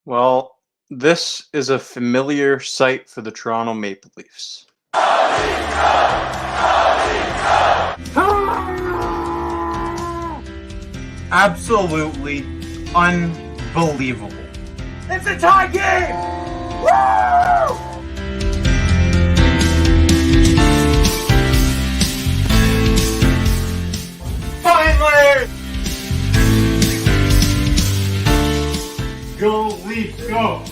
Well, this is a familiar sight for the Toronto Maple Leafs. Absolutely unbelievable. It's a tie game! Woo! Finally! Go Leafs, go!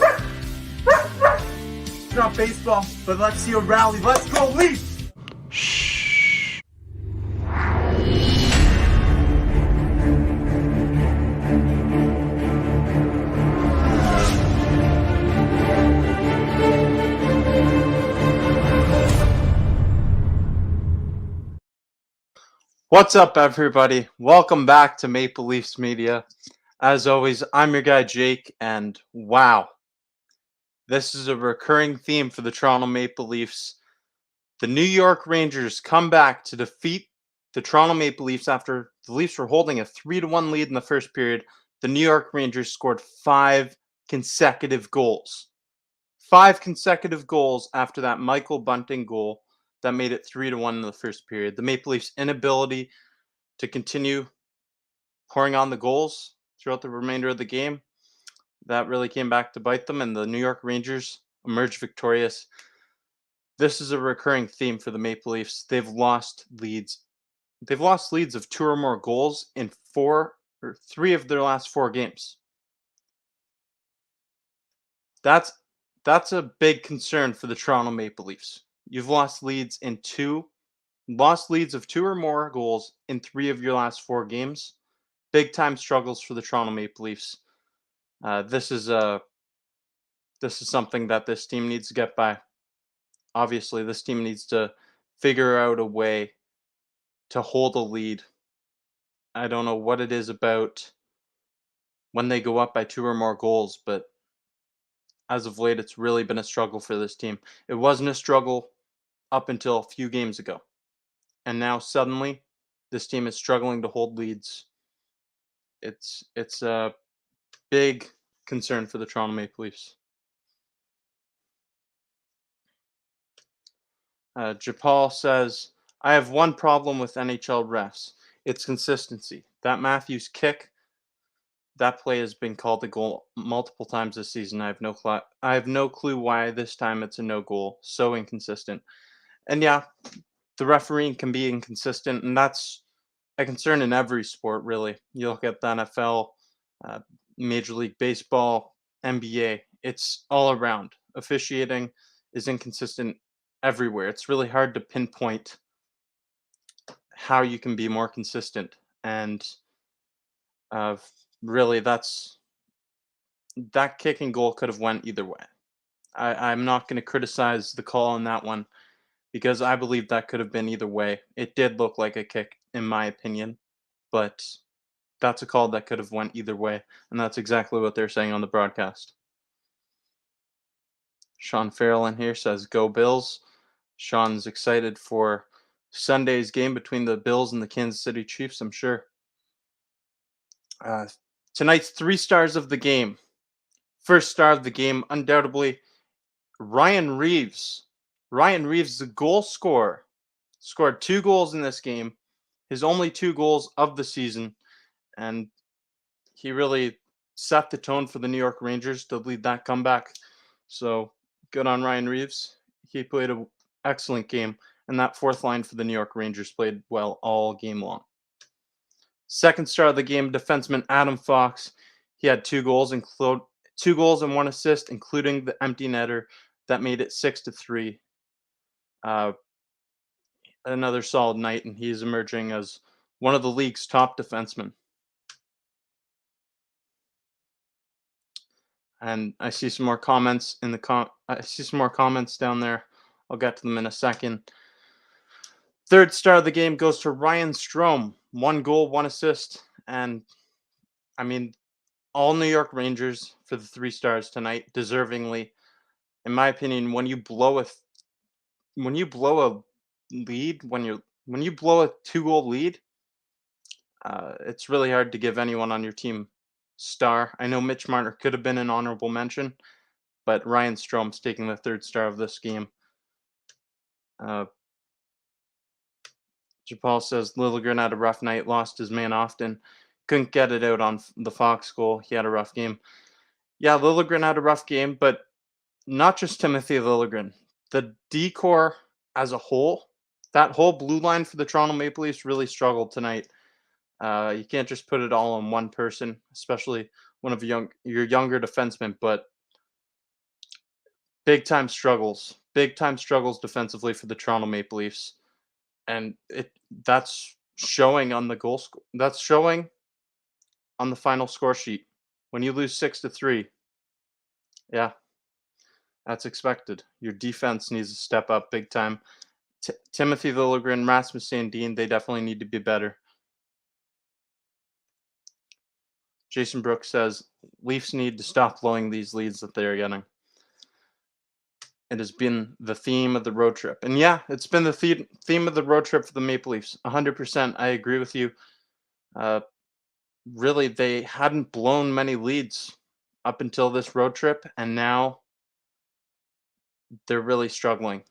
It's not baseball, but let's see a rally. Let's go Leafs! Shh. What's up, everybody? Welcome back to Maple Leafs Media. As always, I'm your guy, Jake, and wow, this is a recurring theme for the Toronto Maple Leafs. The New York Rangers come back to defeat the Toronto Maple Leafs after the Leafs were holding a 3-1 lead in the first period. The New York Rangers scored 5 consecutive goals. 5 consecutive goals after that Michael Bunting goal that made it 3-1 in the first period. The Maple Leafs' inability to continue pouring on the goals throughout the remainder of the game, that really came back to bite them, and the New York Rangers emerged victorious. This is a recurring theme for the Maple Leafs. They've lost leads. They've lost leads of 2 or more goals in 3 of their last 4 games. That's a big concern for the Toronto Maple Leafs. You've lost leads of 2 or more goals in 3 of your last 4 games. Big time struggles for the Toronto Maple Leafs. This is something that this team needs to get by. Obviously, this team needs to figure out a way to hold a lead. I don't know what it is about when they go up by 2 or more goals, but as of late, it's really been a struggle for this team. It wasn't a struggle up until a few games ago. And now suddenly, this team is struggling to hold leads. It's a big concern for the Toronto Maple Leafs. Japal says, I have one problem with NHL refs. It's consistency. That Matthews kick, that play has been called a goal multiple times this season. I have no clue why this time it's a no goal. So inconsistent. And yeah, the refereeing can be inconsistent, and that's a concern in every sport, really. You look at the NFL, uh, Major League Baseball, NBA, it's all around. Officiating is inconsistent everywhere. It's really hard to pinpoint how you can be more consistent. And uh, really, that kicking goal could have went either way. I'm not going to criticize the call on that one because I believe that could have been either way. It did look like a kick, in my opinion, but that's a call that could have went either way, and that's exactly what they're saying on the broadcast. Sean Farrell in here says, "Go Bills." Sean's excited for Sunday's game between the Bills and the Kansas City Chiefs, I'm sure. Uh, Tonight's 3 stars of the game. First star of the game, undoubtedly, Ryan Reeves. Ryan Reeves, the goal scorer, scored 2 goals in this game, his only 2 goals of the season, and he really set the tone for the New York Rangers to lead that comeback. So good on Ryan Reeves. He played an excellent game, and that fourth line for the New York Rangers played well all game long. Second star of the game, defenseman Adam Fox. He had 2 goals, 2 goals and 1 assist, including the empty netter that made it 6-3. Another solid night, and he's emerging as one of the league's top defensemen. And I see some more comments in the I see some more comments down there. I'll get to them in a second. Third star of the game goes to Ryan Strome. 1 goal, 1 assist, and I mean, all New York Rangers for the 3 stars tonight, deservingly. In my opinion, when you blow a lead, when you blow a 2-goal lead, it's really hard to give anyone on your team star. I know Mitch Marner could have been an honorable mention, but Ryan Strom's taking the third star of this game. Japal says Liljegren had a rough night, lost his man often, couldn't get it out on the Fox goal. He had a rough game. Yeah, Liljegren had a rough game, but not just Timothy Liljegren. The decor as a whole, that whole blue line for the Toronto Maple Leafs really struggled tonight. You can't just put it all on one person, especially one of your younger defensemen. But big time struggles defensively for the Toronto Maple Leafs, and that's showing on the goal score. That's showing on the final score sheet. When you lose 6-3, yeah, that's expected. Your defense needs to step up big time. Timothy Liljegren, Rasmus Sandin, they definitely need to be better. Jason Brooks says Leafs need to stop blowing these leads that they're getting. It has been the theme of the road trip. And yeah, it's been the theme of the road trip for the Maple Leafs. 100%. I agree with you. Really, they hadn't blown many leads up until this road trip, and now they're really struggling.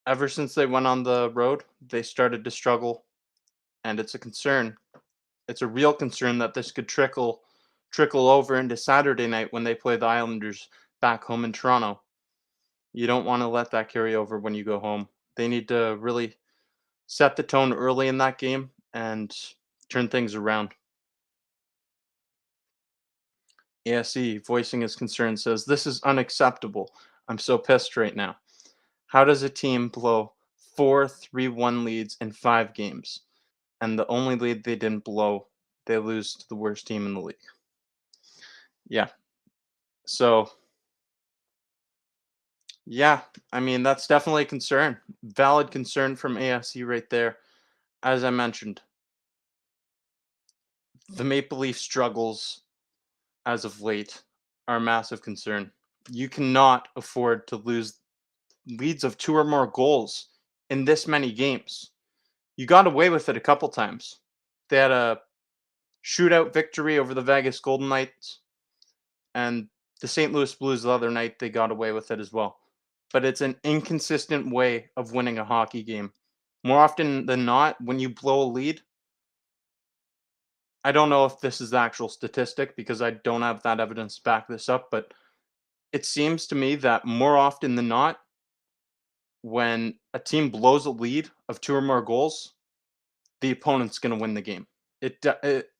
Ever since they went on the road, they started to struggle, and it's a concern. It's a real concern that this could trickle over into Saturday night when they play the Islanders back home in Toronto. You don't want to let that carry over when you go home. They need to really set the tone early in that game and turn things around. ASE, voicing his concern, says, "This is unacceptable. I'm so pissed right now. How does a team blow 4-3-1 leads in 5 games? And the only lead they didn't blow, they lose to the worst team in the league." Yeah. So, yeah, I mean, that's definitely a concern. Valid concern from ASE right there. As I mentioned, the Maple Leaf struggles as of late are a massive concern. You cannot afford to lose leads of 2 or more goals in this many games. You got away with it a couple times. They had a shootout victory over the Vegas Golden Knights, and the St. Louis Blues the other night, they got away with it as well. But it's an inconsistent way of winning a hockey game. More often than not, when you blow a lead, I don't know if this is the actual statistic because I don't have that evidence to back this up, but it seems to me that more often than not, when a team blows a lead of 2 or more goals, the opponent's going to win the game.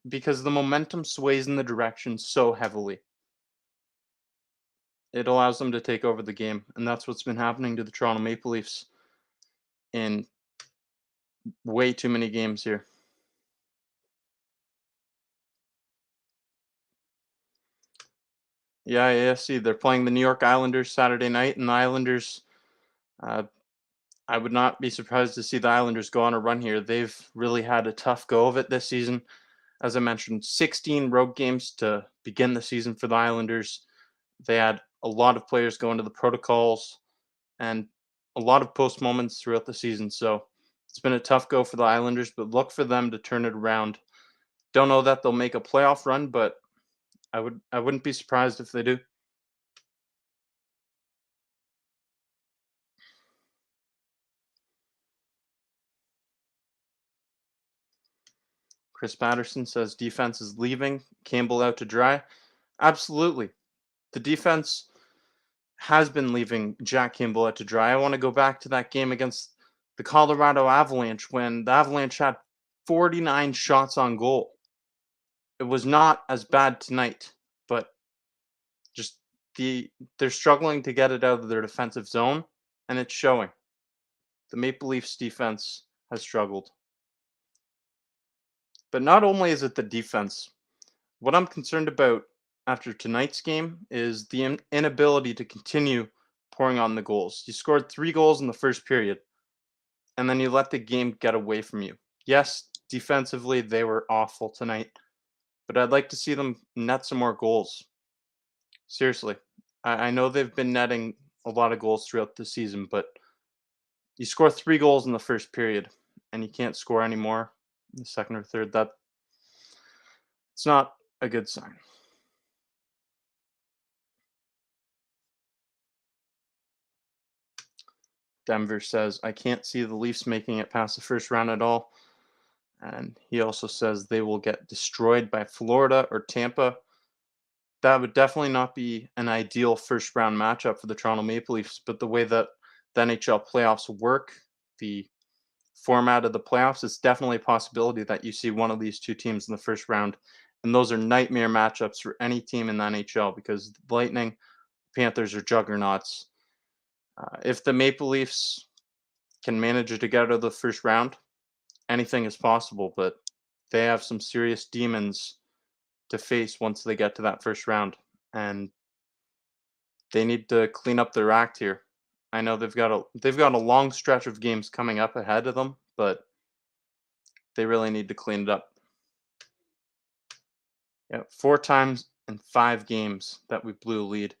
Because the momentum sways in the direction so heavily. It allows them to take over the game, and that's what's been happening to the Toronto Maple Leafs in way too many games here. Yeah, AFC, they're playing the New York Islanders Saturday night, and the Islanders, uh, I would not be surprised to see the Islanders go on a run here. They've really had a tough go of it this season. As I mentioned, 16 road games to begin the season for the Islanders. They had a lot of players go into the protocols and a lot of post moments throughout the season. So it's been a tough go for the Islanders, but look for them to turn it around. Don't know that they'll make a playoff run, but I wouldn't be surprised if they do. Chris Patterson says defense is leaving. Campbell out to dry. Absolutely. The defense has been leaving Jack Campbell out to dry. I want to go back to that game against the Colorado Avalanche when the Avalanche had 49 shots on goal. It was not as bad tonight, but just they're struggling to get it out of their defensive zone, and it's showing. The Maple Leafs defense has struggled. But not only is it the defense, what I'm concerned about after tonight's game is the inability to continue pouring on the goals. You scored 3 goals in the first period, and then you let the game get away from you. Yes, defensively, they were awful tonight, but I'd like to see them net some more goals. Seriously. I know they've been netting a lot of goals throughout the season, but you score 3 goals in the first period and you can't score any more in the second or third. It's not a good sign. Denver says, I can't see the Leafs making it past the first round at all. And he also says they will get destroyed by Florida or Tampa. That would definitely not be an ideal first round matchup for the Toronto Maple Leafs, but the way that the NHL playoffs work, the format of the playoffs, it's definitely a possibility that you see one of these two teams in the first round. And those are nightmare matchups for any team in the NHL because the Lightning, Panthers are juggernauts. If the Maple Leafs can manage to get out of the first round, anything is possible, but they have some serious demons to face once they get to that first round. And they need to clean up their act here. I know they've got a long stretch of games coming up ahead of them, but they really need to clean it up. Yeah, 4 times in 5 games that we blew a lead.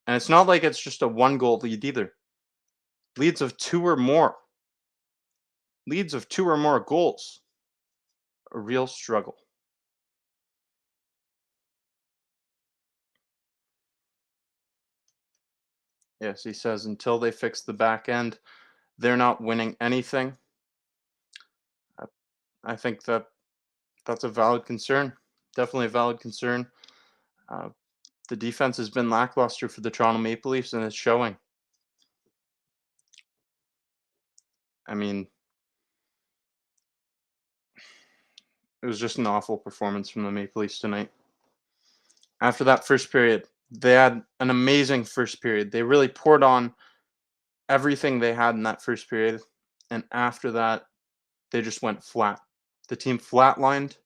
And it's not like it's just a 1 goal lead either. Leads of 2 or more. Leads of 2 or more goals. A real struggle. Yes, he says until they fix the back end, they're not winning anything. I think that's a valid concern. Definitely a valid concern. Uh, the defense has been lackluster for the Toronto Maple Leafs, and it's showing. I mean, it was just an awful performance from the Maple Leafs tonight. After that first period, they had an amazing first period. They really poured on everything they had in that first period, and after that, they just went flat. The team flatlined,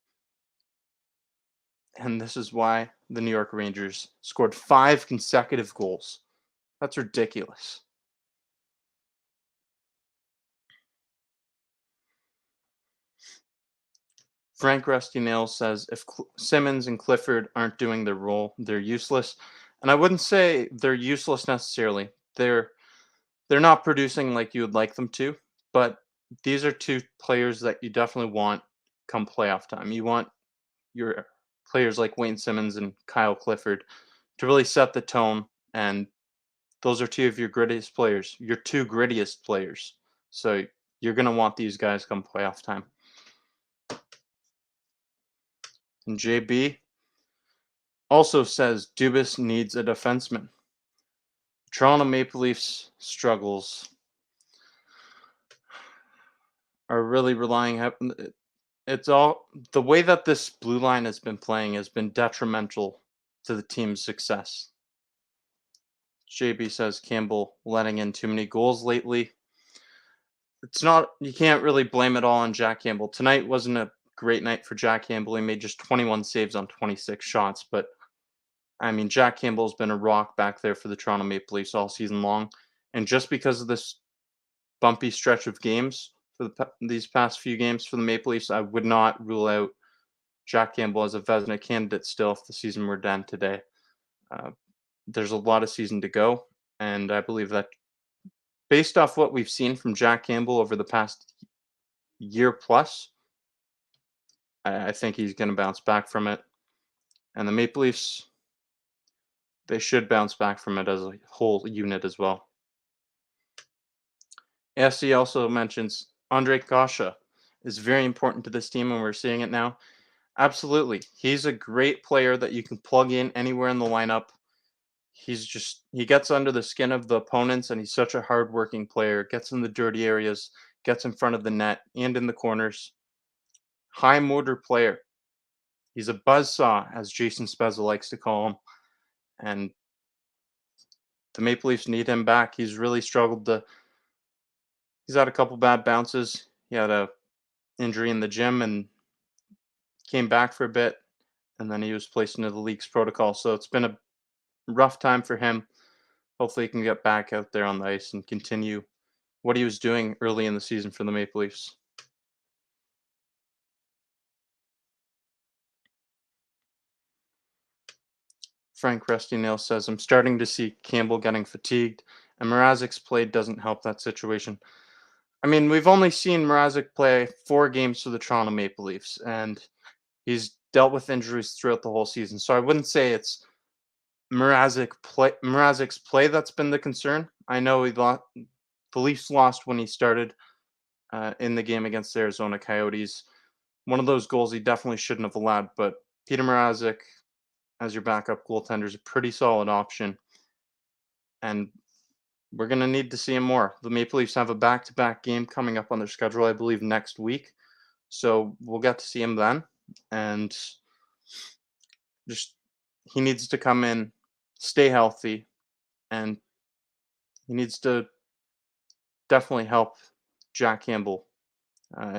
and this is why the New York Rangers scored 5 consecutive goals. That's ridiculous. Frank Rusty Nails says if Simmons and Clifford aren't doing their role, they're useless. And I wouldn't say they're useless necessarily. They're not producing like you would like them to, but these are two players that you definitely want come playoff time. You want your players like Wayne Simmons and Kyle Clifford to really set the tone, and those are two of your grittiest players, your two grittiest players. So you're going to want these guys come playoff time. And JB also says Dubas needs a defenseman. Toronto Maple Leafs struggles are really relying. It's all the way that this blue line has been playing has been detrimental to the team's success. JB says Campbell letting in too many goals lately. It's not, you can't really blame it all on Jack Campbell. Tonight wasn't a great night for Jack Campbell. He made just 21 saves on 26 shots, but I mean, Jack Campbell's been a rock back there for the Toronto Maple Leafs all season long. And just because of this bumpy stretch of games for these past few games for the Maple Leafs, I would not rule out Jack Campbell as a Vezina candidate still if the season were done today. Uh, there's a lot of season to go, and I believe that based off what we've seen from Jack Campbell over the past year plus, I think he's going to bounce back from it. And the Maple Leafs, they should bounce back from it as a whole unit as well. SC also mentions Andre Kasha is very important to this team, and we're seeing it now. Absolutely. He's a great player that you can plug in anywhere in the lineup. He gets under the skin of the opponents, and he's such a hardworking player. Gets in the dirty areas, gets in front of the net and in the corners. High motor player. He's a buzzsaw, as Jason Spezza likes to call him. And the Maple Leafs need him back. He's really struggled he's had a couple bad bounces. He had a injury in the gym and came back for a bit, and then he was placed into the league's protocol. So it's been a rough time for him. Hopefully he can get back out there on the ice and continue what he was doing early in the season for the Maple Leafs. Frank Rusty Nail says, I'm starting to see Campbell getting fatigued, and Mrazek's play doesn't help that situation. I mean, we've only seen Mrazek play 4 games for the Toronto Maple Leafs, and he's dealt with injuries throughout the whole season. So I wouldn't say it's Mrazek's play that's been the concern. I know the Leafs lost when he started in the game against the Arizona Coyotes. One of those goals he definitely shouldn't have allowed, but Peter Mrazek as your backup goaltender is a pretty solid option, and we're going to need to see him more. The Maple Leafs have a back-to-back game coming up on their schedule, I believe, next week, so we'll get to see him then, and just he needs to come in, stay healthy, and he needs to definitely help Jack Campbell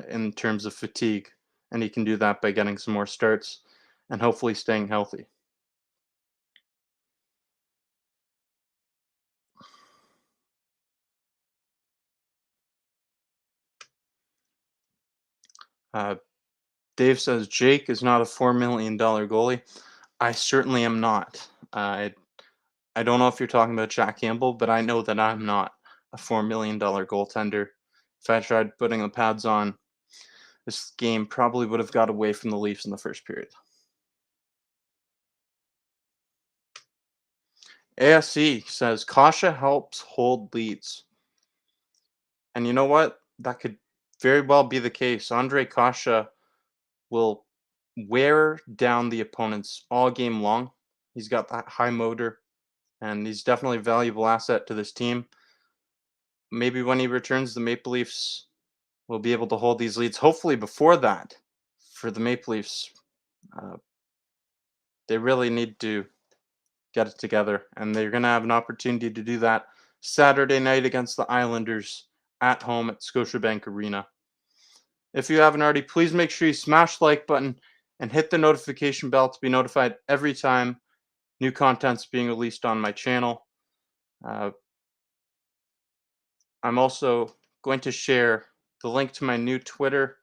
in terms of fatigue, and he can do that by getting some more starts and hopefully staying healthy. Uh, Dave says Jake is not a $4 million goalie. I certainly am not. I don't know if you're talking about Jack Campbell, but I know that I'm not a $4 million goaltender. If I tried putting the pads on, this game probably would have got away from the Leafs in the first period. ASC says Kasha helps hold leads. And you know what? That could very well be the case. Andre Kasha will wear down the opponents all game long. He's got that high motor, and he's definitely a valuable asset to this team. Maybe when he returns, the Maple Leafs will be able to hold these leads. Hopefully, before that, for the Maple Leafs, uh, they really need to get it together, and they're going to have an opportunity to do that Saturday night against the Islanders at home at Scotiabank Arena. If you haven't already, please make sure you smash the like button and hit the notification bell to be notified every time new content's being released on my channel. Uh, I'm also going to share the link to my new Twitter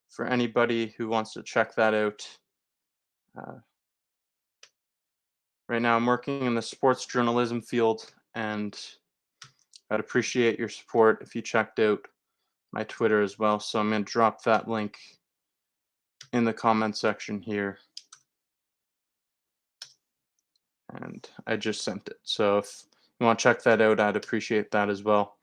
for anybody who wants to check that out. Uh, right now, I'm working in the sports journalism field, and I'd appreciate your support if you checked out my Twitter as well. So I'm going to drop that link in the comment section here. And I just sent it. So if you want to check that out, I'd appreciate that as well.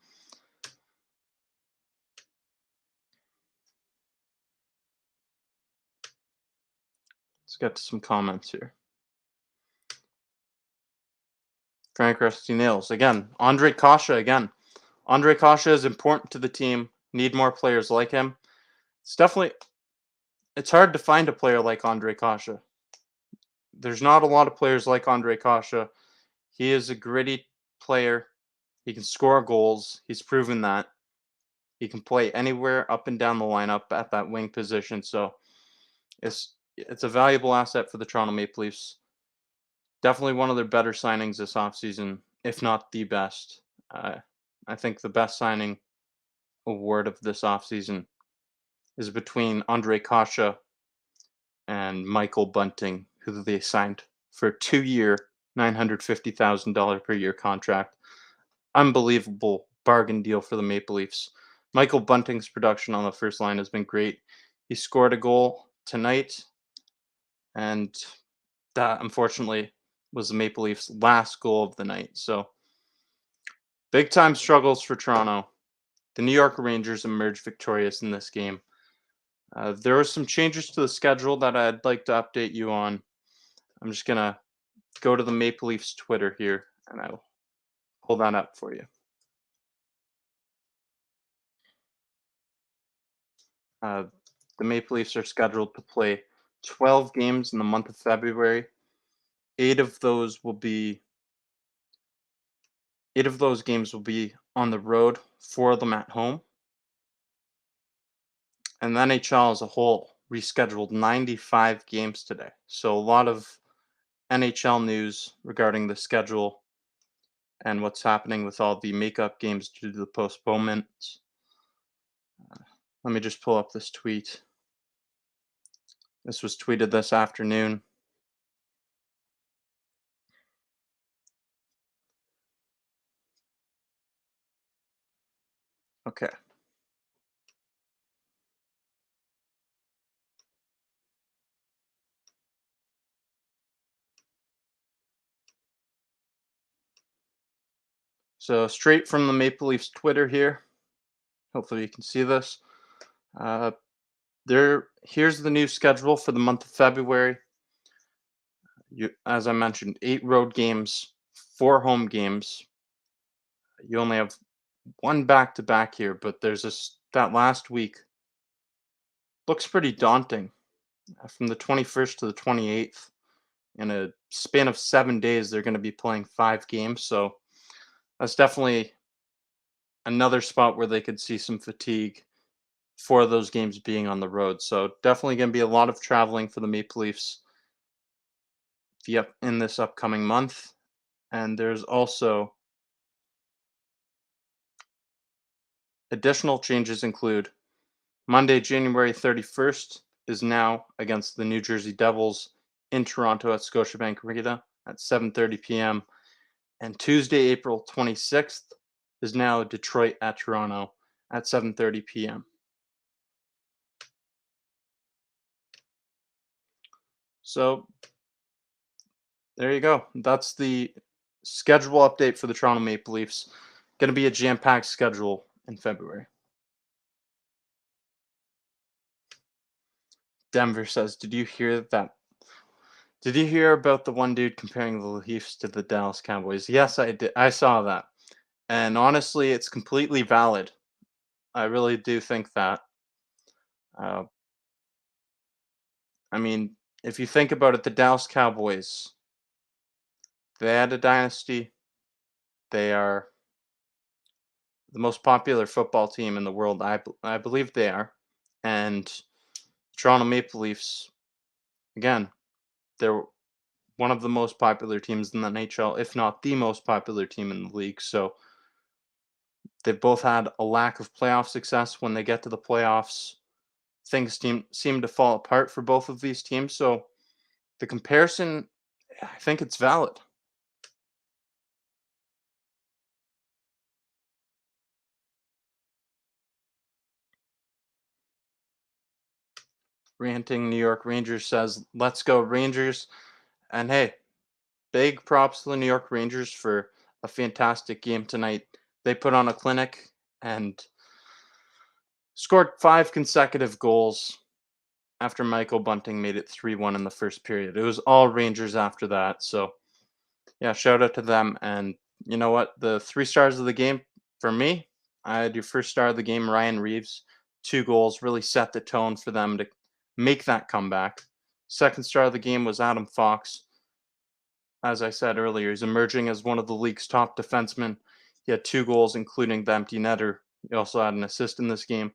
Let's get to some comments here. Frank Rusty Nails. Again, Andre Kasha again. Andre Kasha is important to the team. Need more players like him. It's hard to find a player like Andre Kasha. There's not a lot of players like Andre Kasha. He is a gritty player. He can score goals. He's proven that. He can play anywhere up and down the lineup at that wing position. So it's a valuable asset for the Toronto Maple Leafs. Definitely one of their better signings this offseason, if not the best. I think the best signing award of this offseason is between Andre Kasha and Michael Bunting, who they signed for a 2-year, $950,000 per year contract. Unbelievable bargain deal for the Maple Leafs. Michael Bunting's production on the first line has been great. He scored a goal tonight, and that unfortunately was the Maple Leafs' last goal of the night. So big time struggles for Toronto. The New York Rangers emerged victorious in this game. There are some changes to the schedule that I'd like to update you on. I'm just going to go to the Maple Leafs Twitter here, and I'll pull that up for you. The Maple Leafs are scheduled to play 12 games in the month of February. Eight of those games will be on the road, 4 of them at home. And the NHL as a whole rescheduled 95 games today. So a lot of NHL news regarding the schedule and what's happening with all the makeup games due to the postponements. Let me just pull up this tweet. This was tweeted this afternoon. Okay. So straight from the Maple Leafs Twitter here. Hopefully you can see this. Uh, here's the new schedule for the month of February. As I mentioned, 8 road games, 4 home games. You only have one back-to-back here, but there's that last week looks pretty daunting. From the 21st to the 28th, in a span of 7 days, they're going to be playing 5 games. So that's definitely another spot where they could see some fatigue for those games being on the road. So definitely going to be a lot of traveling for the Maple Leafs in this upcoming month. And there's also additional changes include Monday, January 31st is now against the New Jersey Devils in Toronto at Scotiabank Arena at 7:30 p.m. And Tuesday, April 26th is now Detroit at Toronto at 7:30 p.m. So there you go. That's the schedule update for the Toronto Maple Leafs. Going to be a jam-packed schedule in February. Denver says, "Did you hear that? Did you hear about the one dude comparing the Leafs to the Dallas Cowboys?" Yes, I did. I saw that. And honestly, it's completely valid. I really do think that. Uh, I mean, if you think about it, the Dallas Cowboys, they had a dynasty. They are the most popular football team in the world. I believe they are. And Toronto Maple Leafs, again, they're one of the most popular teams in the NHL, if not the most popular team in the league. So they've both had a lack of playoff success. When they get to the playoffs, things seem to fall apart for both of these teams. So the comparison, I think it's valid. Ranting New York Rangers says, "Let's go Rangers." And hey, big props to the New York Rangers for a fantastic game tonight. They put on a clinic and scored 5 consecutive goals after Michael Bunting made it 3-1 in the first period. It was all Rangers after that. So, yeah, shout out to them. And you know what? The 3 stars of the game for me, I had your first star of the game, Ryan Reeves. 2 goals really set the tone for them to make that comeback. Second star of the game was Adam Fox. As I said earlier, he's emerging as one of the league's top defensemen. He had 2 goals, including the empty netter. He also had an assist in this game.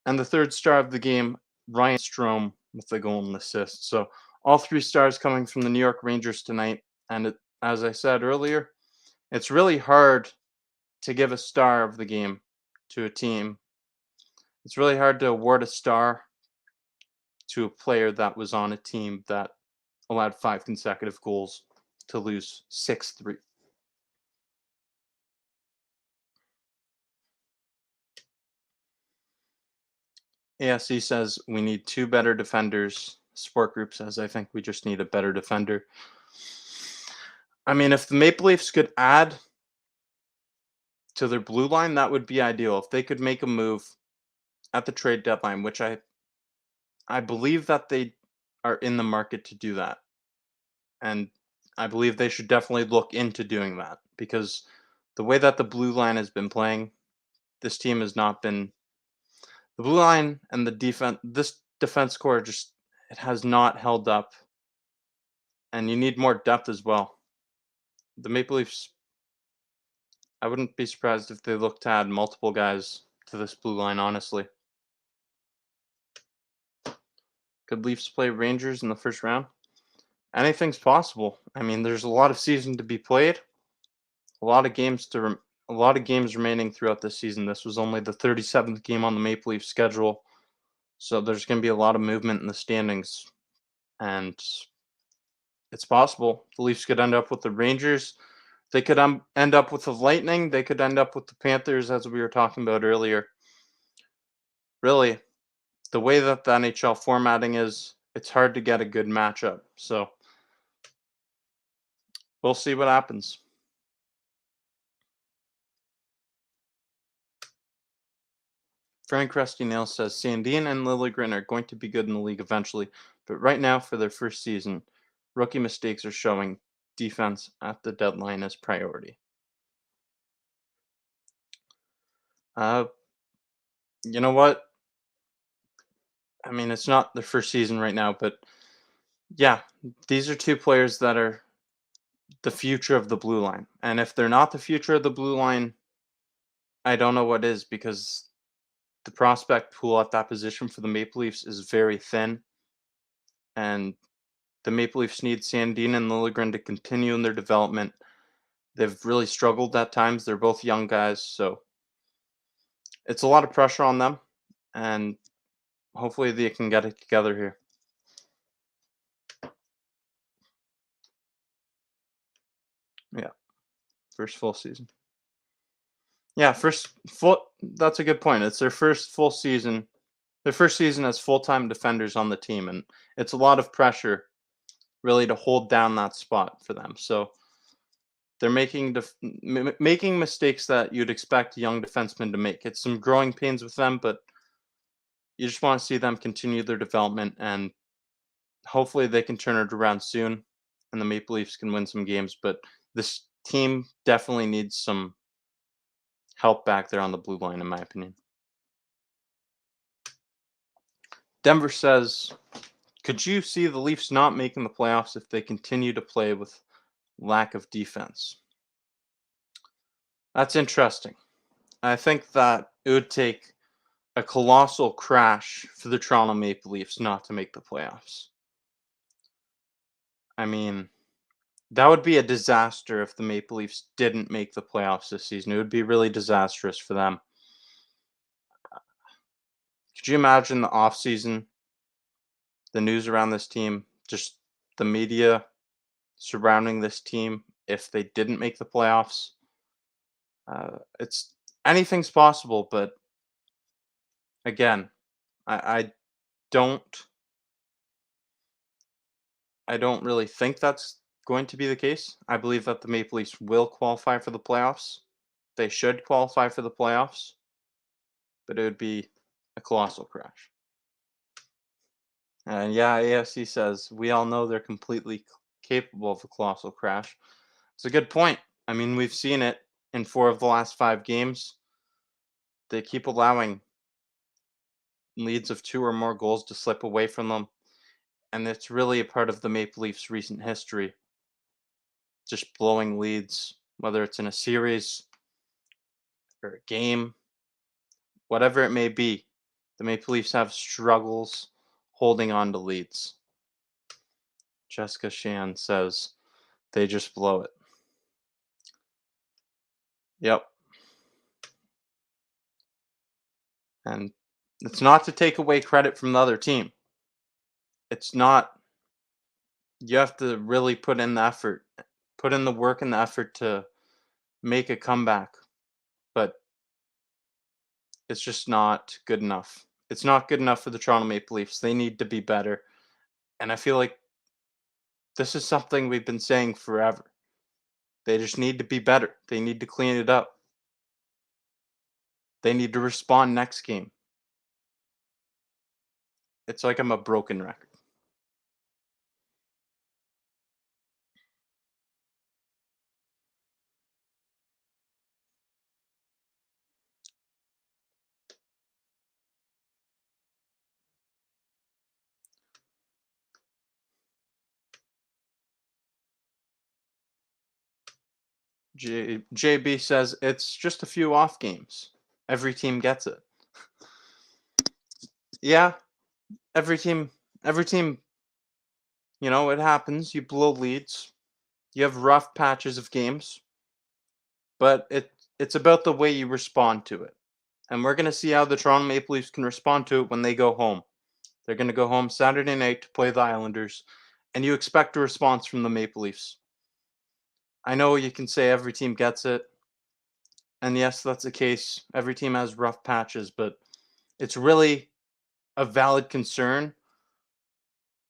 And the third star of the game, Ryan Strome, with the goal and assist. So all 3 stars coming from the New York Rangers tonight. And as I said earlier, it's really hard to give a star of the game to a team. It's really hard to award a star to a player that was on a team that allowed 5 consecutive goals to lose 6-3. ASC says we need 2 better defenders. Sport Group says I think we just need a better defender. I mean, if the Maple Leafs could add to their blue line, that would be ideal. If they could make a move at the trade deadline, which I believe that they are in the market to do that. And I believe they should definitely look into doing that because the way that the blue line has been playing, this team has not been the blue line and the defense this defense core just it has not held up, and you need more depth as well. The Maple Leafs, I wouldn't be surprised if they look to add multiple guys to this blue line, honestly. Could Leafs play Rangers in the first round? Anything's possible. I mean, there's a lot of season to be played, a lot of a lot of games remaining throughout this season. This was only the 37th game on the Maple Leafs schedule, so there's going to be a lot of movement in the standings, and it's possible the Leafs could end up with the Rangers. They could end up with the Lightning. They could end up with the Panthers, as we were talking about earlier. Really, the way that the NHL formatting is, it's hard to get a good matchup. So we'll see what happens. Frank Rusty Nail says Sandin and Lilligren are going to be good in the league eventually, but right now for their first season, rookie mistakes are showing defense at the deadline as priority. Uh, you know what? I mean, it's not their first season right now, but yeah, these are two players that are the future of the blue line. And if they're not the future of the blue line, I don't know what is because the prospect pool at that position for the Maple Leafs is very thin. And the Maple Leafs need Sandin and Liljegren to continue in their development. They've really struggled at times. They're both young guys, so it's a lot of pressure on them. And hopefully they can get it together here. Yeah, first full season. Yeah, first full. That's a good point. It's their first full season. Their first season as full-time defenders on the team, and it's a lot of pressure, really, to hold down that spot for them. So they're making mistakes that you'd expect young defensemen to make. It's some growing pains with them, but you just want to see them continue their development, and hopefully they can turn it around soon, and the Maple Leafs can win some games. But this team definitely needs some help back there on the blue line, in my opinion. Denver says, could you see the Leafs not making the playoffs if they continue to play with lack of defense? That's interesting. I think that it would take a colossal crash for the Toronto Maple Leafs not to make the playoffs. I mean, that would be a disaster if the Maple Leafs didn't make the playoffs this season. It would be really disastrous for them. Could you imagine the offseason, the news around this team, just the media surrounding this team if they didn't make the playoffs? It's anything's possible, but again, I don't I don't really think that's going to be the case. I believe that the Maple Leafs will qualify for the playoffs. They should qualify for the playoffs, but it would be a colossal crash. And yeah, AFC says we all know they're completely capable of a colossal crash. It's a good point. I mean, we've seen it in 4 of the last 5 games. They keep allowing leads of 2 or more goals to slip away from them, and it's really a part of the Maple Leafs' recent history. Just blowing leads, whether it's in a series or a game, whatever it may be. The Maple Leafs have struggles holding on to leads. Jessica Shan says they just blow it. Yep. And it's not to take away credit from the other team. It's not. You have to really put in the effort, put in the work and the effort to make a comeback. But it's just not good enough. It's not good enough for the Toronto Maple Leafs. They need to be better. And I feel like this is something we've been saying forever. They just need to be better. They need to clean it up. They need to respond next game. It's like I'm a broken record. JB says it's just a few off games. Every team gets it. Yeah, every team, it happens. You blow leads. You have rough patches of games, but it's about the way you respond to it. And we're going to see how the Toronto Maple Leafs can respond to it when they go home. They're going to go home Saturday night to play the Islanders, and you expect a response from the Maple Leafs. I know you can say every team gets it, and yes, that's the case. Every team has rough patches, but it's really a valid concern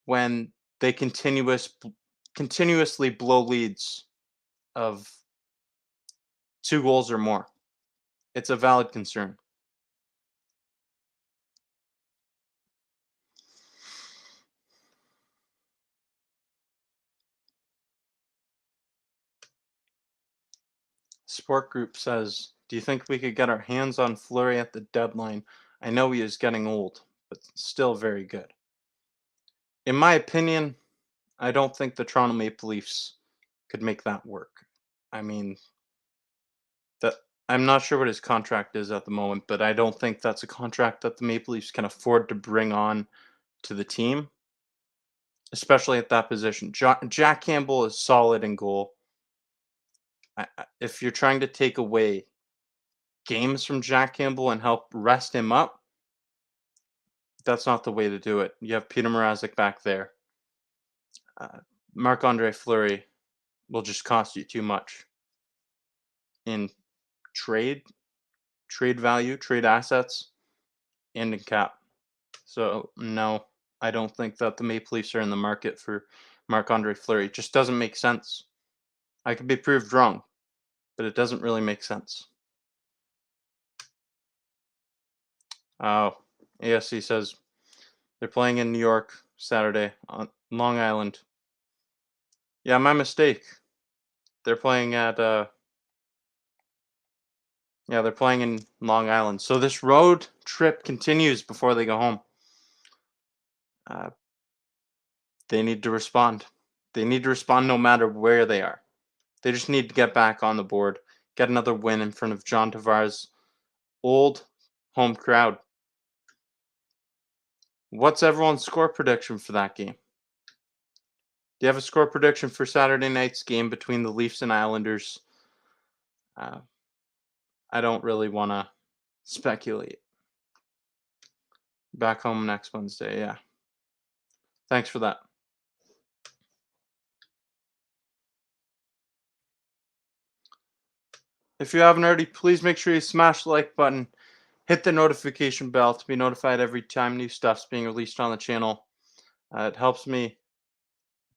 when they continuously blow leads of 2 goals or more. It's a valid concern. Sport Group says, "Do you think we could get our hands on Fleury at the deadline? I know he is getting old, but still very good." In my opinion, I don't think the Toronto Maple Leafs could make that work. I mean, that I'm not sure what his contract is at the moment, but I don't think that's a contract that the Maple Leafs can afford to bring on to the team, especially at that position. Jack Campbell is solid in goal. If you're trying to take away games from Jack Campbell and help rest him up, that's not the way to do it. You have Peter Mrazek back there. Uh, Marc-Andre Fleury will just cost you too much in trade, trade value, trade assets, and in cap. So no, I don't think that the Maple Leafs are in the market for Marc-Andre Fleury. It just doesn't make sense. I could be proved wrong, but it doesn't really make sense. Oh, ASC says they're playing in New York Saturday on Long Island. Yeah, my mistake. They're playing at yeah, they're playing in Long Island. So this road trip continues before they go home. Uh, they need to respond. They need to respond no matter where they are. They just need to get back on the board, get another win in front of John Tavares' old home crowd. What's everyone's score prediction for that game? Do you have a score prediction for Saturday night's game between the Leafs and Islanders? Uh, I don't really want to speculate. Back home next Wednesday, yeah. Thanks for that. If you haven't already, please make sure you smash the like button, hit the notification bell to be notified every time new stuff's being released on the channel. It helps me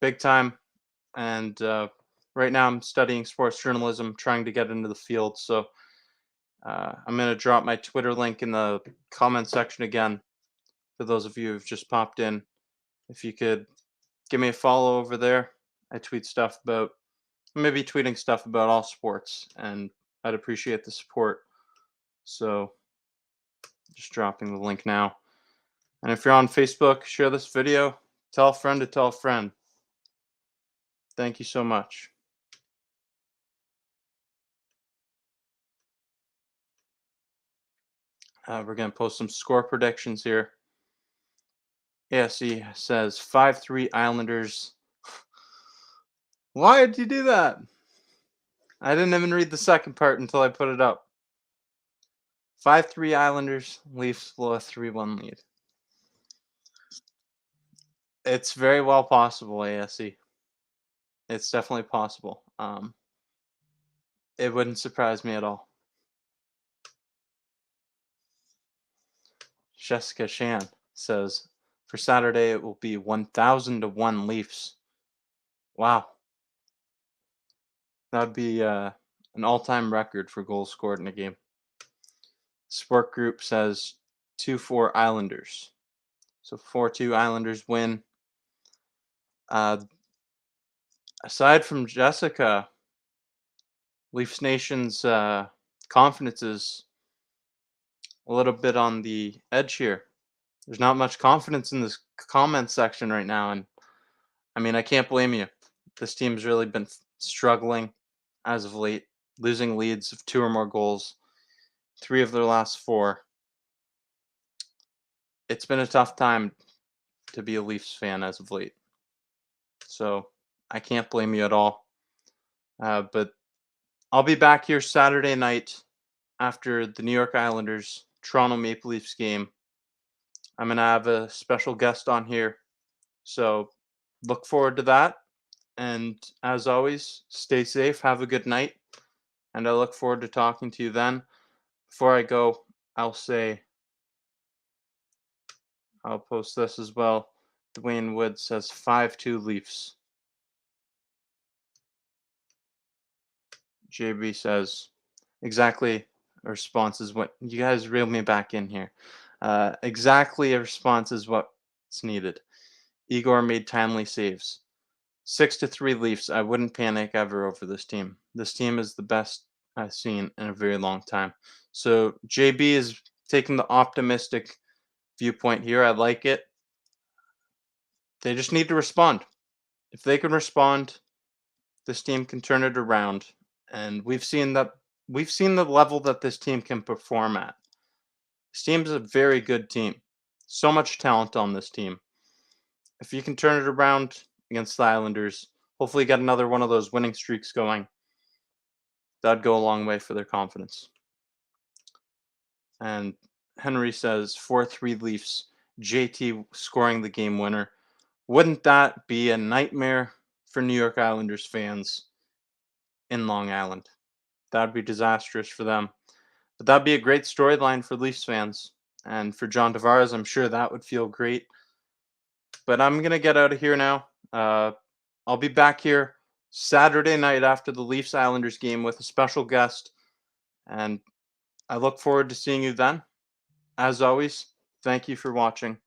big time. And right now I'm studying sports journalism, trying to get into the field. So I'm going to drop my Twitter link in the comment section again for those of you who've just popped in. If you could give me a follow over there, I tweet stuff about, maybe tweeting stuff about all sports, and I'd appreciate the support. So just dropping the link now. And if you're on Facebook, share this video. Tell a friend to tell a friend. Thank you so much. We're going to post some score predictions here. ASC says 5-3 Islanders. Why did you do that? I didn't even read the second part until I put it up. 5-3 Islanders. Leafs blow a 3-1 lead. It's very well possible, ASC. It's definitely possible. It wouldn't surprise me at all. Jessica Shan says, for Saturday it will be 1,000-1 Leafs. Wow. That would be an all-time record for goals scored in a game. Sport Group says 2-4 Islanders. So 4-2 Islanders win. Aside from Jessica, Leafs Nation's confidence is a little bit on the edge here. There's not much confidence in this comment section right now, and I mean, I can't blame you. This team's really been struggling as of late, losing leads of 2 or more goals, 3 of their last 4. It's been a tough time to be a Leafs fan as of late. So I can't blame you at all. But I'll be back here Saturday night after the New York Islanders Toronto Maple Leafs game. I'm going to have a special guest on here. So look forward to that. And as always, stay safe, have a good night. And I look forward to talking to you then. Before I go, I'll post this as well. Dwayne Wood says 5-2 Leafs. JB says exactly a response is what you guys reel me back in here. Exactly a response is what's needed. Igor made timely saves. 6-3 Leafs. I wouldn't panic ever over this team. This team is the best I've seen in a very long time. So JB is taking the optimistic viewpoint here. I like it. They just need to respond. If they can respond, this team can turn it around. And we've seen the level that this team can perform at. This team is a very good team. So much talent on this team. If you can turn it around against the Islanders, hopefully get another one of those winning streaks going, that'd go a long way for their confidence. And Henry says 4-3 Leafs, JT scoring the game winner. Wouldn't that be a nightmare for New York Islanders fans in Long Island? That'd be disastrous for them. But that'd be a great storyline for Leafs fans. And for John Tavares, I'm sure that would feel great. But I'm going to get out of here now. I'll be back here Saturday night after the Leafs Islanders game with a special guest. And I look forward to seeing you then. As always, thank you for watching.